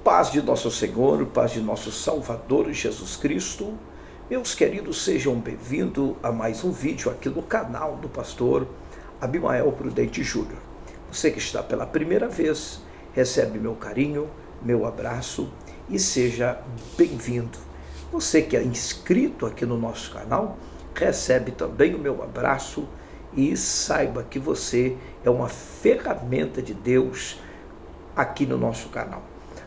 Paz de nosso Senhor, paz de nosso Salvador Jesus Cristo. Meus queridos, sejam bem-vindos a mais um vídeo aqui no canal do pastor Abimael Prudente Júnior. Você que está pela primeira vez, recebe meu carinho, meu abraço e seja bem-vindo. Você que é inscrito aqui no nosso canal, recebe também o meu abraço e saiba que você é uma ferramenta de Deus aqui no nosso canal.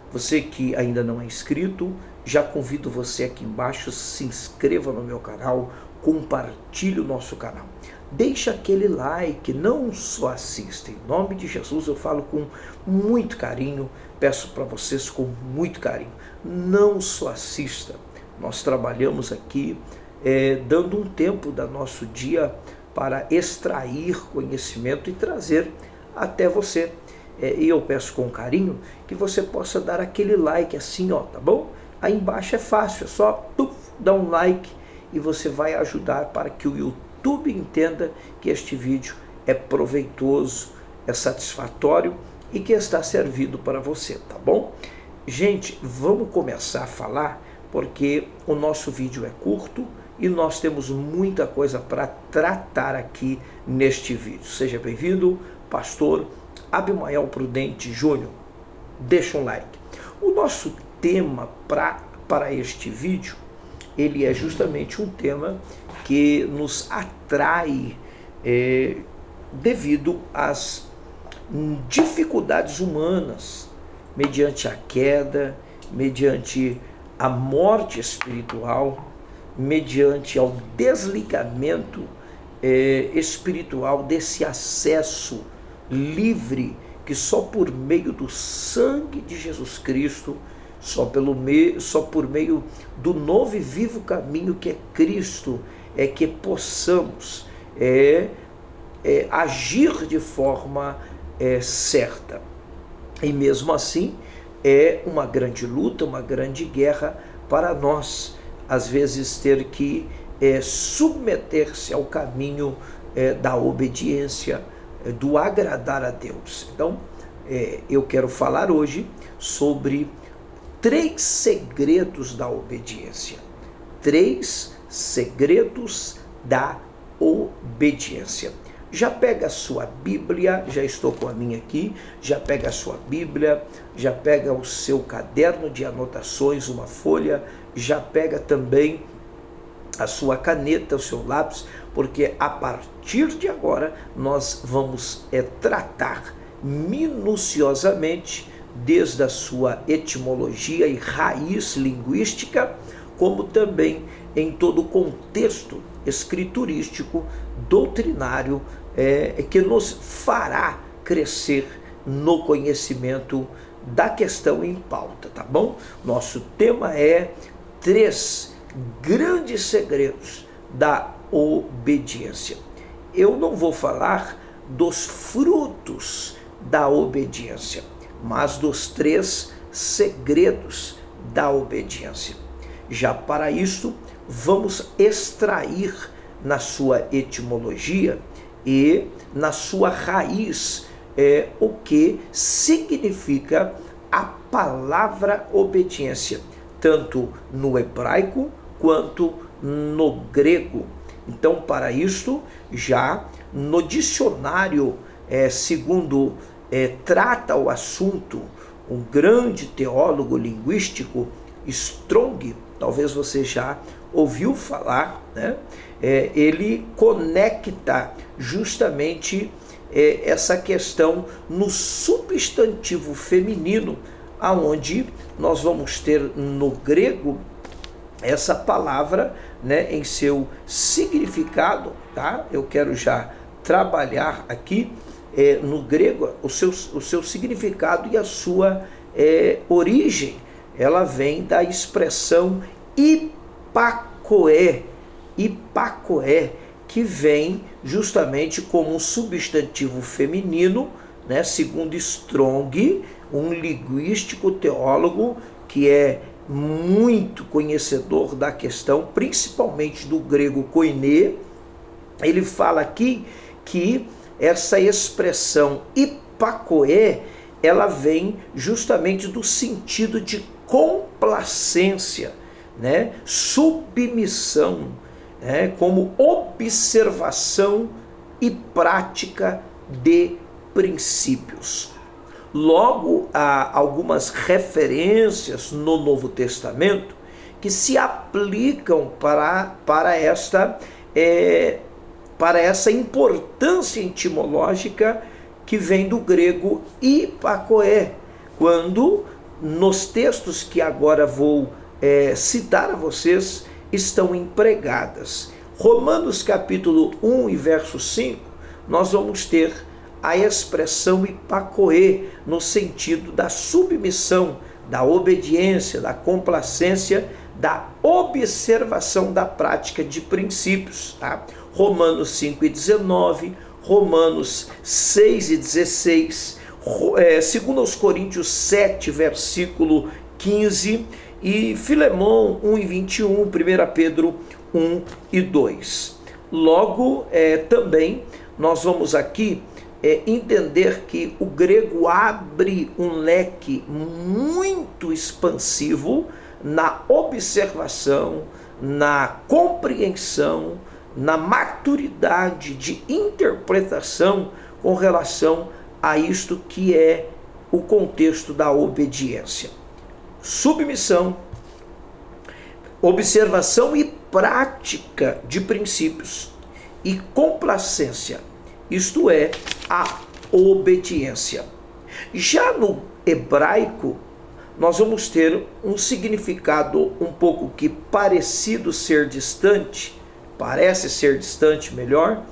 Você que ainda não é inscrito, já convido você aqui embaixo, se inscreva no meu canal, compartilhe o nosso canal. Deixa aquele like, não só assista. Em nome de Jesus eu falo com muito carinho, peço para vocês com muito carinho. Não só assista, nós trabalhamos aqui dando um tempo do nosso dia para extrair conhecimento e trazer até você. E eu peço com carinho que você possa dar aquele like assim, ó, tá bom? Aí embaixo é fácil, é só dar um like e você vai ajudar para que o YouTube entenda que este vídeo é proveitoso, é satisfatório e que está servindo para você, tá bom? Gente, vamos começar a falar porque o nosso vídeo é curto e nós temos muita coisa para tratar aqui neste vídeo. Seja bem-vindo, pastor Abimael Prudente Júnior. Deixa um like. O nosso tema para este vídeo, ele é justamente um tema que nos atrai devido às dificuldades humanas, mediante a queda, mediante a morte espiritual, mediante ao desligamento espiritual desse acesso livre que só por meio do sangue de Jesus Cristo, só por meio do novo e vivo caminho que é Cristo, é que possamos agir de forma certa. E mesmo assim é uma grande luta, uma grande guerra para nós, às vezes ter que submeter-se ao caminho da obediência, do agradar a Deus. Então, eu quero falar hoje sobre 3 segredos da obediência. 3 segredos da obediência. Já pega a sua Bíblia, já estou com a minha aqui, já pega a sua Bíblia, já pega o seu caderno de anotações, uma folha, já pega também a sua caneta, o seu lápis, porque a partir de agora nós vamos tratar minuciosamente desde a sua etimologia e raiz linguística, como também em todo o contexto escriturístico, doutrinário, que nos fará crescer no conhecimento da questão em pauta, tá bom? Nosso tema é 3 grandes segredos da obediência. Eu não vou falar dos frutos da obediência, mas dos 3 segredos da obediência. Já para isso, vamos extrair na sua etimologia e na sua raiz o que significa a palavra obediência, tanto no hebraico quanto no grego. Então, para isto, já no dicionário, segundo trata o assunto um grande teólogo linguístico, Strong, talvez você já ouviu falar, né? Ele conecta justamente essa questão no substantivo feminino, aonde nós vamos ter no grego essa palavra, né, em seu significado, tá? Eu quero já trabalhar aqui no grego o seu significado e a sua origem. Ela vem da expressão hipakoé, que vem justamente como um substantivo feminino, né, segundo Strong, um linguístico teólogo que é muito conhecedor da questão, principalmente do grego koiné. Ele fala aqui que essa expressão hipakoé ela vem justamente do sentido de complacência, né? Submissão, né? Como observação e prática de princípios. Logo, há algumas referências no Novo Testamento que se aplicam para essa importância etimológica que vem do grego ipakoé, quando nos textos que agora vou citar a vocês estão empregadas. Romanos capítulo 1 e verso 5, nós vamos ter a expressão ipakoé no sentido da submissão, da obediência, da complacência, da observação da prática de princípios. Tá? Romanos 5 e 19, Romanos 6 e 16, 2 Coríntios 7, versículo 15, e Filemão 1 e 21, 1 Pedro 1 e 2. Logo, também nós vamos aqui entender que o grego abre um leque muito expansivo na observação, na compreensão, na maturidade de interpretação com relação a isto que é o contexto da obediência. Submissão, observação e prática de princípios e complacência, isto é, a obediência. Já no hebraico, nós vamos ter um significado um pouco que parece ser distante, melhor,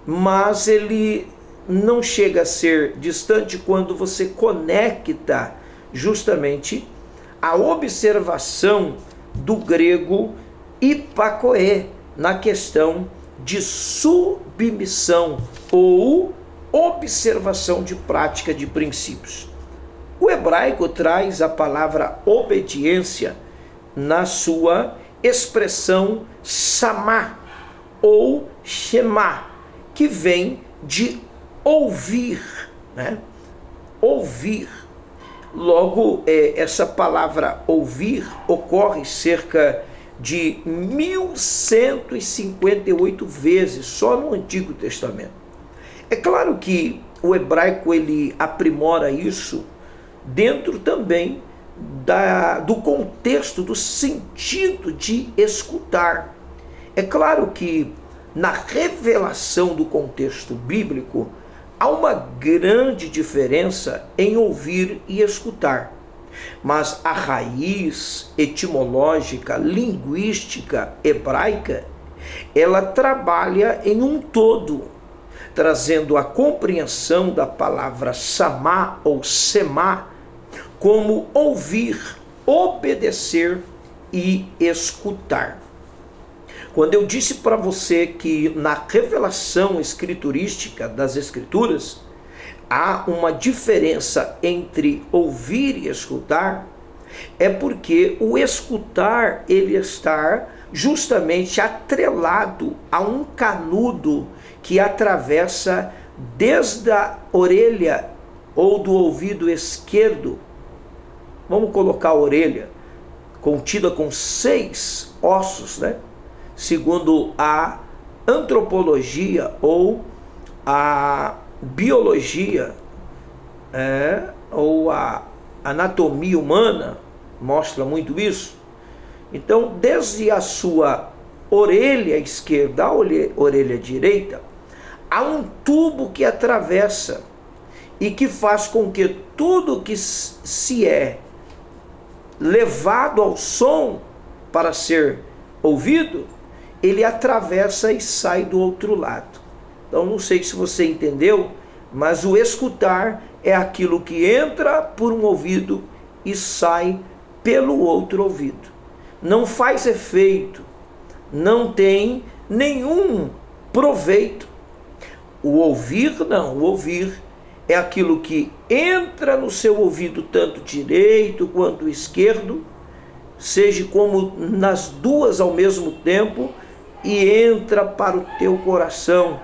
mas ele não chega a ser distante quando você conecta justamente a observação do grego ipakoé na questão de submissão ou observação de prática de princípios. O hebraico traz a palavra obediência na sua expressão samá ou shema, que vem de ouvir, né? Ouvir. Logo, essa palavra ouvir ocorre cerca de 1158 vezes só no Antigo Testamento. É claro que o hebraico ele aprimora isso dentro também do contexto, do sentido de escutar. É claro que na revelação do contexto bíblico há uma grande diferença em ouvir e escutar. Mas a raiz etimológica, linguística hebraica, ela trabalha em um todo, trazendo a compreensão da palavra samá ou semá como ouvir, obedecer e escutar. Quando eu disse para você que na revelação escriturística das Escrituras há uma diferença entre ouvir e escutar, é porque o escutar ele está justamente atrelado a um canudo que atravessa desde a orelha ou do ouvido esquerdo. Vamos colocar a orelha contida com 6 ossos, né? Segundo a antropologia ou a biologia, ou a anatomia humana mostra muito isso. Então, desde a sua orelha esquerda à orelha direita, há um tubo que atravessa e que faz com que tudo que se é levado ao som para ser ouvido, ele atravessa e sai do outro lado. Então, não sei se você entendeu, mas o escutar é aquilo que entra por um ouvido e sai pelo outro ouvido. Não faz efeito, não tem nenhum proveito. O ouvir não, o ouvir é aquilo que entra no seu ouvido, tanto direito quanto esquerdo, seja como nas duas ao mesmo tempo, e entra para o teu coração,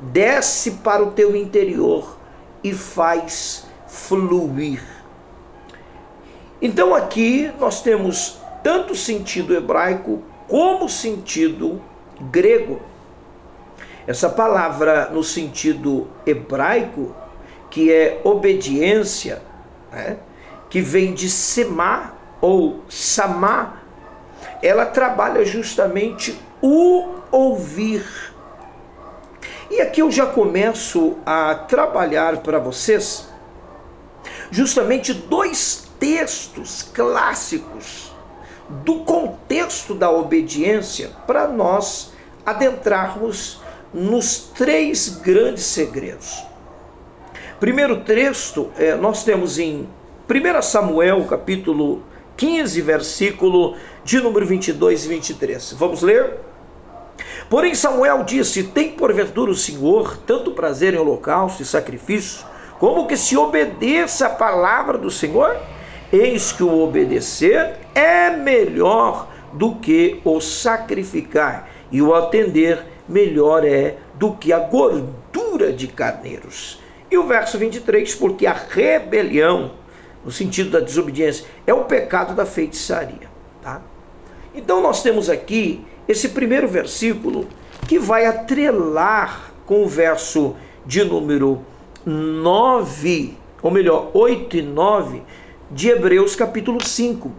desce para o teu interior e faz fluir. Então aqui nós temos tanto sentido hebraico como sentido grego. Essa palavra no sentido hebraico, que é obediência, né, que vem de semá ou samá, ela trabalha justamente o ouvir. E aqui eu já começo a trabalhar para vocês justamente dois textos clássicos do contexto da obediência para nós adentrarmos nos três grandes segredos. Primeiro texto, nós temos em 1 Samuel, capítulo 15, versículo de número 22 e 23. Vamos ler? Porém Samuel disse: tem porventura o Senhor tanto prazer em holocausto e sacrifício, como que se obedeça a palavra do Senhor? Eis que o obedecer é melhor do que o sacrificar, e o atender melhor é do que a gordura de carneiros. E o verso 23, porque a rebelião, no sentido da desobediência, é o pecado da feitiçaria. Tá? Então nós temos aqui esse primeiro versículo que vai atrelar com o verso de número 9, ou melhor, 8 e 9, de Hebreus capítulo 5,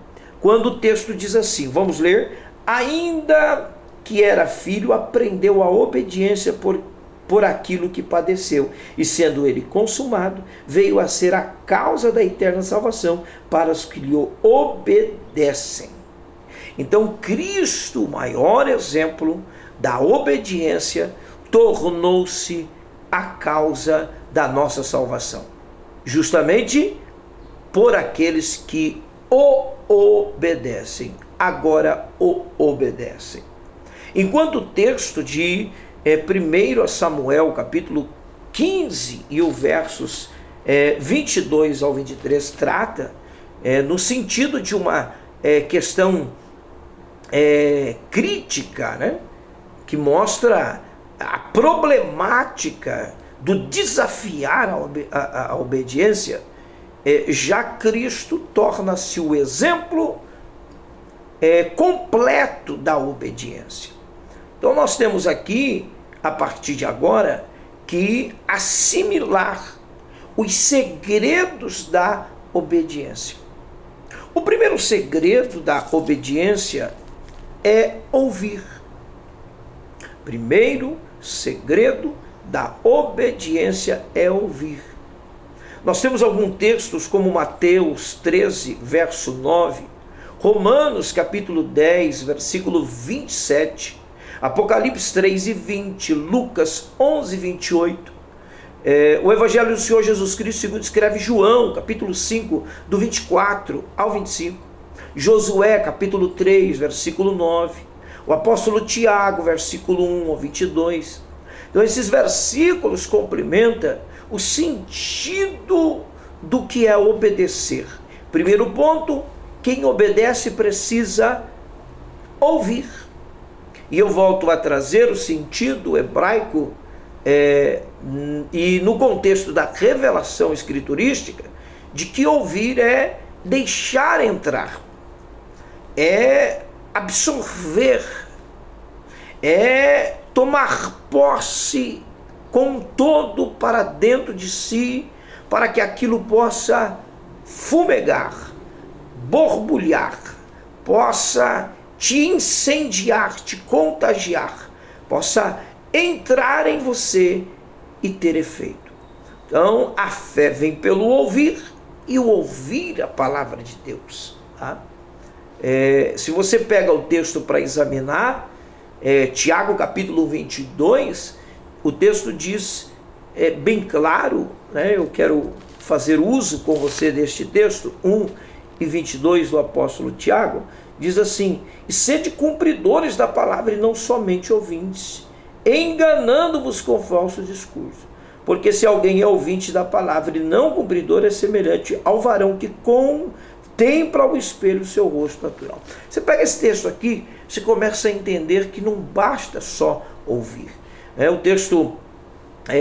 quando o texto diz assim, vamos ler: ainda que era filho, aprendeu a obediência por aquilo que padeceu, e sendo ele consumado, veio a ser a causa da eterna salvação para os que lhe obedecem. Então Cristo, o maior exemplo da obediência, tornou-se a causa da nossa salvação, justamente por aqueles que o obedecem, agora o obedecem. Enquanto o texto de 1 Samuel, capítulo 15, e o versos 22 ao 23, trata no sentido de uma questão crítica, né, que mostra a problemática do desafiar a obediência, já Cristo torna-se o exemplo completo da obediência. Então nós temos aqui, a partir de agora, que assimilar os segredos da obediência. O primeiro segredo da obediência é ouvir. Primeiro segredo da obediência é ouvir. Nós temos alguns textos como Mateus 13, verso 9, Romanos capítulo 10, versículo 27, Apocalipse 3 e 20, Lucas 11, 28, o Evangelho do Senhor Jesus Cristo segundo escreve João, capítulo 5, do 24 ao 25, Josué capítulo 3, versículo 9, o apóstolo Tiago, versículo 1 ao 22. Então esses versículos complementam o sentido do que é obedecer. Primeiro ponto, quem obedece precisa ouvir. E eu volto a trazer o sentido hebraico e no contexto da revelação escriturística, de que ouvir é deixar entrar, é absorver, é tomar posse com todo para dentro de si, para que aquilo possa fumegar, borbulhar, possa te incendiar, te contagiar, possa entrar em você e ter efeito. Então, a fé vem pelo ouvir, e o ouvir a palavra de Deus. Tá? Se você pega o texto para examinar, Tiago capítulo 22, o texto diz bem claro, né? Eu quero fazer uso com você deste texto, 1 e 22 do apóstolo Tiago, diz assim: e sede cumpridores da palavra e não somente ouvintes, enganando-vos com falso discurso. Porque se alguém é ouvinte da palavra e não cumpridor, é semelhante ao varão que contempla ao espelho o seu rosto natural. Você pega esse texto aqui, você começa a entender que não basta só ouvir. O texto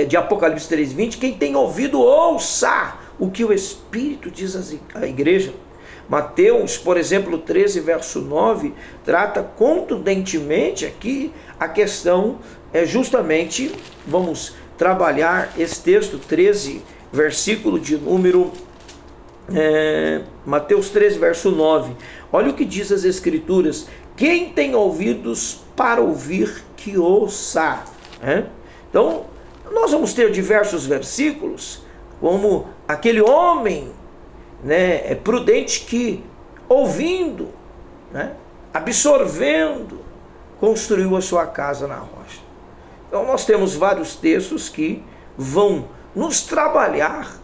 de Apocalipse 3:20, quem tem ouvido, ouça o que o Espírito diz à igreja. Mateus, por exemplo, 13, verso 9, trata contundentemente aqui a questão, justamente, vamos trabalhar esse texto, 13, versículo de número, Mateus 13, verso 9. Olha o que diz as Escrituras: quem tem ouvidos para ouvir, que ouça. Então, nós vamos ter diversos versículos, como aquele homem, prudente que, ouvindo, absorvendo, construiu a sua casa na rocha. Então nós temos vários textos que vão nos trabalhar,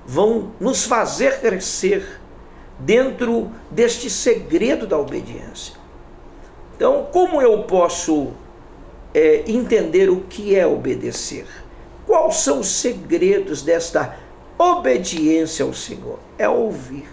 vão nos fazer crescer dentro deste segredo da obediência. Então, como eu posso entender o que é obedecer? Quais são os segredos desta obediência ao Senhor? É ouvir.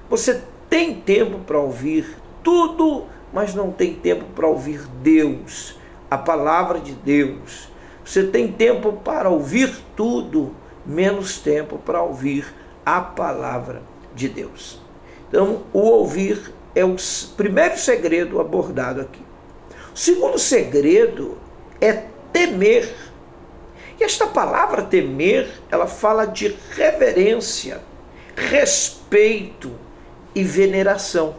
Você tem tempo para ouvir tudo, mas não tem tempo para ouvir Deus, a palavra de Deus. Você tem tempo para ouvir tudo, menos tempo para ouvir a palavra de Deus. Então, o ouvir é o primeiro segredo abordado aqui. O segundo segredo é temer. E esta palavra temer, ela fala de reverência, respeito e veneração.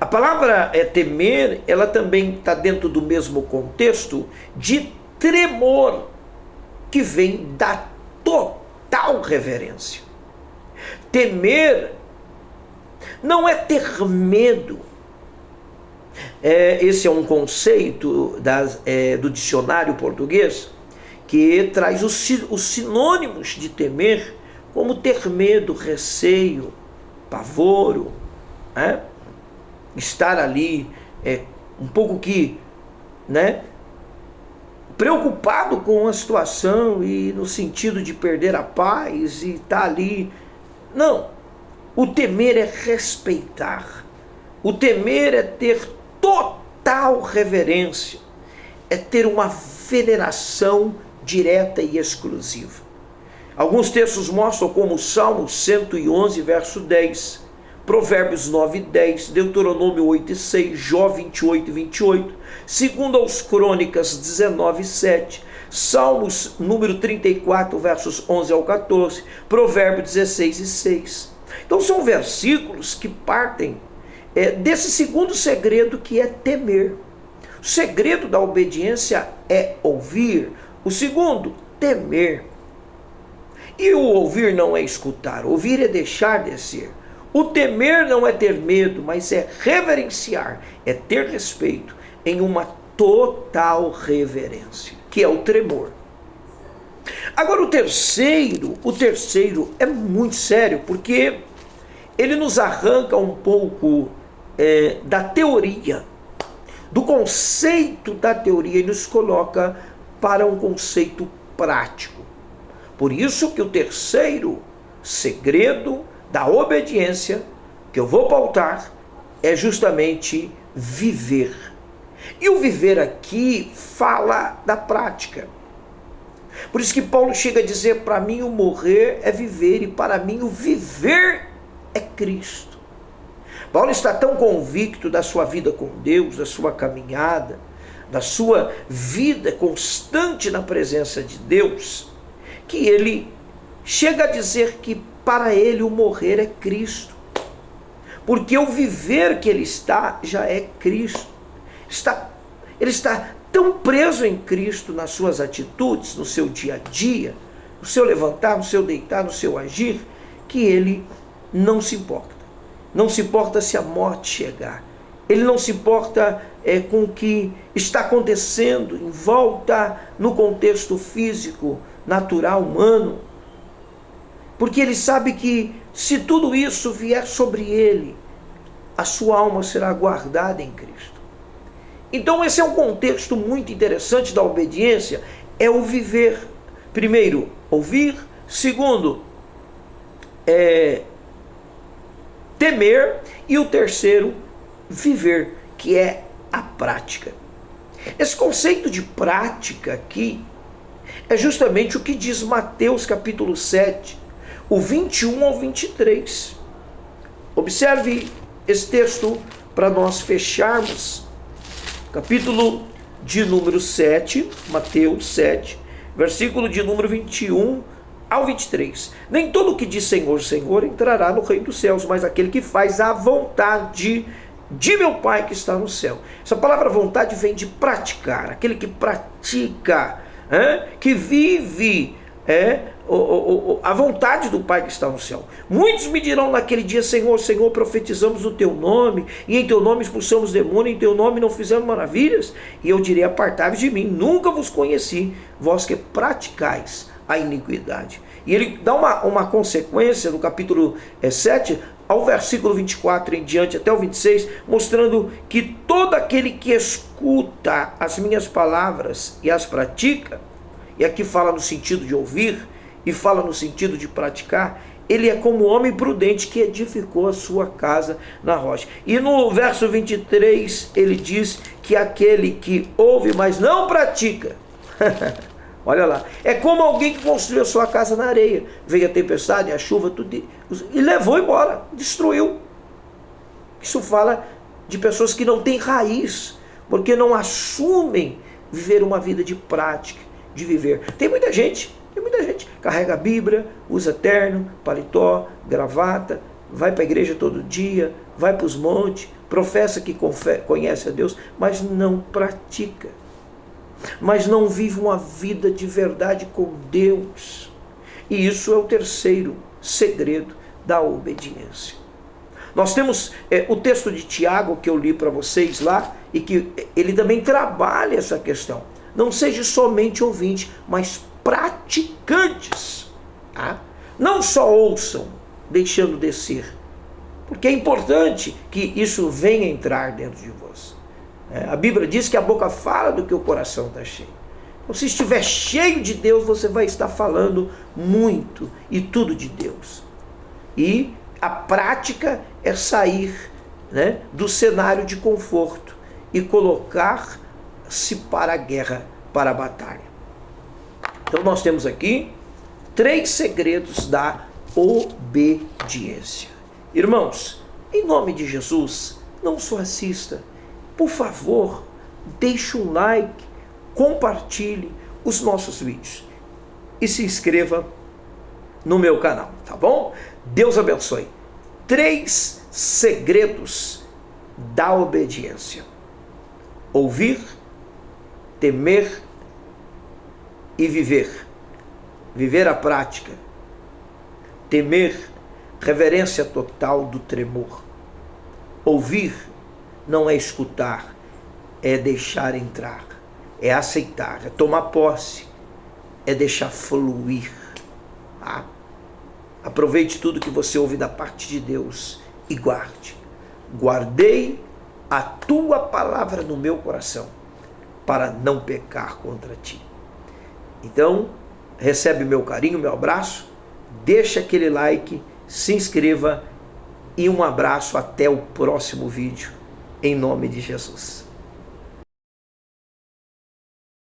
A palavra temer, ela também está dentro do mesmo contexto de tremor, que vem da total reverência. Temer não é ter medo. Esse é um conceito do dicionário português, que traz os sinônimos de temer, como ter medo, receio, pavoro, estar ali um pouco que, preocupado com a situação e no sentido de perder a paz e estar ali. Não, o temer é respeitar, o temer é ter total reverência, é ter uma veneração direta e exclusiva. Alguns textos mostram como o Salmo 111, verso 10, Provérbios 9, 10, Deuteronômio 8, 6, Jó 28, 28, segundo aos Crônicas 19, 7, Salmos número 34, versos 11 ao 14, Provérbios 16 e 6. Então são versículos que partem desse segundo segredo, que é temer. O segredo da obediência é ouvir. O segundo, temer. E o ouvir não é escutar, ouvir é deixar de ser. O temer não é ter medo, mas é reverenciar, é ter respeito em uma total reverência, que é o tremor. Agora o terceiro é muito sério, porque ele nos arranca um pouco da teoria, do conceito da teoria, e nos coloca para um conceito prático. Por isso que o terceiro segredo da obediência, que eu vou pautar, é justamente viver. E o viver aqui fala da prática. Por isso que Paulo chega a dizer: para mim o morrer é viver, e para mim o viver é Cristo. Paulo está tão convicto da sua vida com Deus, da sua caminhada, da sua vida constante na presença de Deus, que ele chega a dizer que para ele o morrer é Cristo. Porque o viver que ele está já é Cristo. Ele está tão preso em Cristo nas suas atitudes, no seu dia a dia, no seu levantar, no seu deitar, no seu agir, que ele não se importa. Não se importa se a morte chegar. Ele não se importa com o que está acontecendo em volta no contexto físico, natural, humano. Porque ele sabe que se tudo isso vier sobre ele, a sua alma será guardada em Cristo. Então esse é um contexto muito interessante da obediência, é o viver. Primeiro, ouvir. Segundo, temer. E o terceiro, viver, que é a prática. Esse conceito de prática aqui é justamente o que diz Mateus capítulo 7, o 21 ao 23. Observe esse texto para nós fecharmos. Capítulo de número 7, Mateus 7, versículo de número 21 ao 23. Nem todo o que diz Senhor, Senhor entrará no reino dos céus, mas aquele que faz a vontade de meu Pai que está no céu. Essa palavra vontade vem de praticar, aquele que pratica, que vive a vontade do Pai que está no céu. Muitos me dirão naquele dia, Senhor, Senhor, profetizamos o teu nome, e em teu nome expulsamos demônio, em teu nome não fizemos maravilhas. E eu direi, apartai-vos de mim, nunca vos conheci, vós que praticais a iniquidade. E ele dá uma consequência no capítulo 7, ao versículo 24 em diante, até o 26, mostrando que todo aquele que escuta as minhas palavras e as pratica, e aqui fala no sentido de ouvir, e fala no sentido de praticar, ele é como o homem prudente que edificou a sua casa na rocha. E no verso 23, ele diz que aquele que ouve, mas não pratica, olha lá, é como alguém que construiu a sua casa na areia. Veio a tempestade, a chuva, tudo, e levou embora, destruiu. Isso fala de pessoas que não têm raiz, porque não assumem viver uma vida de prática, de viver. Tem muita gente, carrega a Bíblia, usa terno, paletó, gravata, vai para a igreja todo dia, vai para os montes, professa que conhece a Deus, mas não pratica. Mas não vive uma vida de verdade com Deus. E isso é o terceiro segredo da obediência. Nós temos o texto de Tiago que eu li para vocês lá, e que ele também trabalha essa questão. Não seja somente ouvinte, mas praticantes. Tá? Não só ouçam, deixando descer, porque é importante que isso venha entrar dentro de vós. A Bíblia diz que a boca fala do que o coração está cheio. Então, se estiver cheio de Deus, você vai estar falando muito e tudo de Deus. E a prática é sair do cenário de conforto e colocar-se para a guerra, para a batalha. Então nós temos aqui 3 segredos da obediência. Irmãos, em nome de Jesus, não só assista, por favor, deixe um like, compartilhe os nossos vídeos e se inscreva no meu canal, tá bom? Deus abençoe. 3 segredos da obediência: ouvir, temer e viver. Viver a prática. Temer, reverência total do tremor. Ouvir não é escutar, é deixar entrar, é aceitar, é tomar posse, é deixar fluir. Tá? Aproveite tudo que você ouve da parte de Deus e guarde. Guardei a tua palavra no meu coração, para não pecar contra ti. Então, recebe meu carinho, meu abraço, deixa aquele like, se inscreva e um abraço até o próximo vídeo, em nome de Jesus.